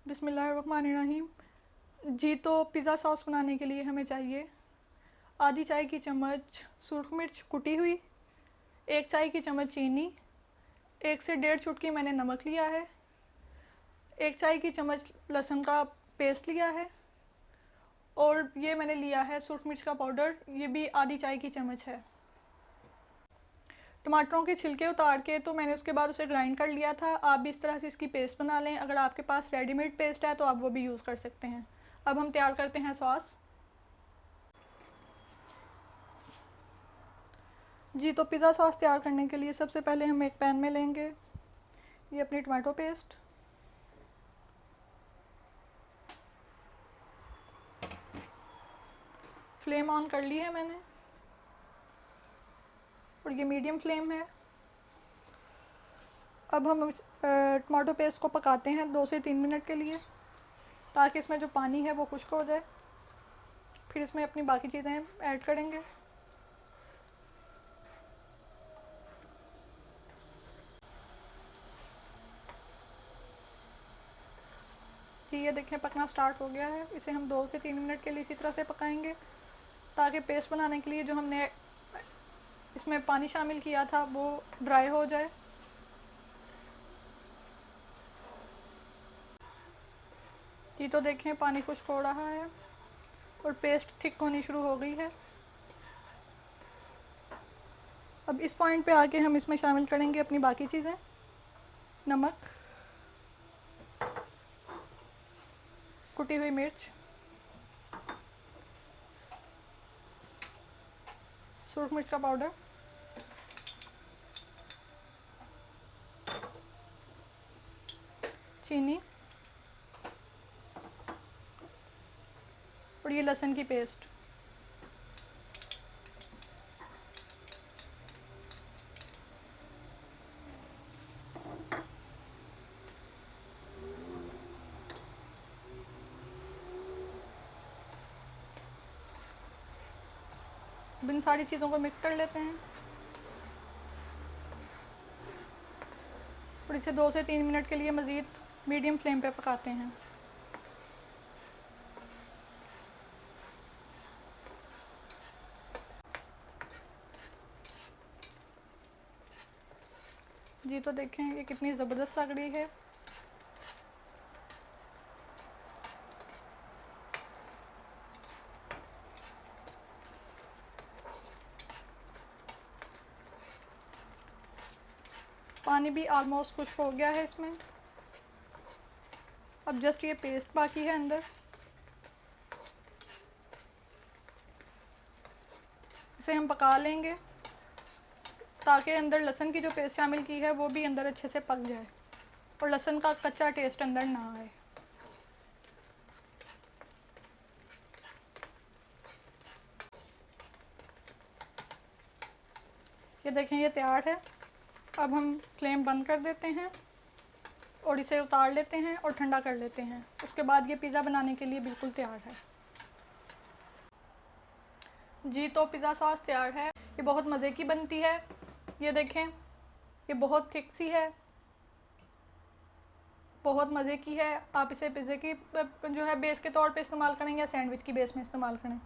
बिस्मिल्लाहिर्रहमानिर्रहीम। जी तो pizza sauce बनाने के लिए हमें चाहिए आधी चाय की चम्मच सुरख मिर्च कुटी हुई, 1 चाय की चम्मच चीनी, 1 से 1.5 चुटकी मैंने नमक लिया है, 1 चाय की चम्मच लहसुन का पेस्ट लिया है, और ये मैंने लिया है सुरख मिर्च का पाउडर, ये भी आधी चाय की चम्मच है। टमाटरों के छिलके उतार के तो मैंने उसके बाद उसे ग्राइंड कर लिया था। आप भी इस तरह से इसकी पेस्ट बना लें। अगर आपके पास रेडीमेड पेस्ट है तो आप वो भी यूज़ कर सकते हैं। अब हम तैयार करते हैं सॉस। जी तो पिज़्ज़ा सॉस तैयार करने के लिए सबसे पहले हम एक पैन में लेंगे ये अपनी टमाटो पेस्ट, फ्लेम ऑन कर ली है मैंने और ये मीडियम फ्लेम है। अब हम इस टमाटो पेस्ट को पकाते हैं 2 से 3 मिनट के लिए, ताकि इसमें जो पानी है वो खुश्क हो जाए। फिर इसमें अपनी बाकी चीज़ें ऐड करेंगे। जी ये देखें पकना स्टार्ट हो गया है। इसे हम 2 से 3 मिनट के लिए इसी तरह से पकाएंगे, ताकि पेस्ट बनाने के लिए जो हमने इसमें पानी शामिल किया था वो ड्राई हो जाए। जी तो देखें पानी खुश्क हो रहा है और पेस्ट थिक होनी शुरू हो गई है। अब इस पॉइंट पे आके हम इसमें शामिल करेंगे अपनी बाकी चीज़ें, नमक, कुटी हुई मिर्च, सुरख मिर्च का पाउडर, चीनी और ये लहसुन की पेस्ट। इन सारी चीज़ों को मिक्स कर लेते हैं और इसे 2 से 3 मिनट के लिए मज़ीद मीडियम फ्लेम पे पकाते हैं। जी तो देखें ये कितनी ज़बरदस्त लग रही है। पानी भी ऑलमोस्ट खुश्क हो गया है इसमें। अब जस्ट ये पेस्ट बाकी है अंदर। इसे हम पका लेंगे ताकि अंदर लहसुन की जो पेस्ट शामिल की है वो भी अंदर अच्छे से पक जाए और लहसुन का कच्चा टेस्ट अंदर ना आए। ये देखें ये तैयार है। अब हम फ्लेम बंद कर देते हैं और इसे उतार लेते हैं और ठंडा कर लेते हैं। उसके बाद ये पिज़्ज़ा बनाने के लिए बिल्कुल तैयार है। जी तो पिज़्ज़ा सॉस तैयार है। ये बहुत मज़े की बनती है। ये देखें ये बहुत थिक सी है, बहुत मज़े की है। आप इसे पिज़्ज़े की जो है बेस के तौर पे इस्तेमाल करें या सैंडविच की बेस में इस्तेमाल करें।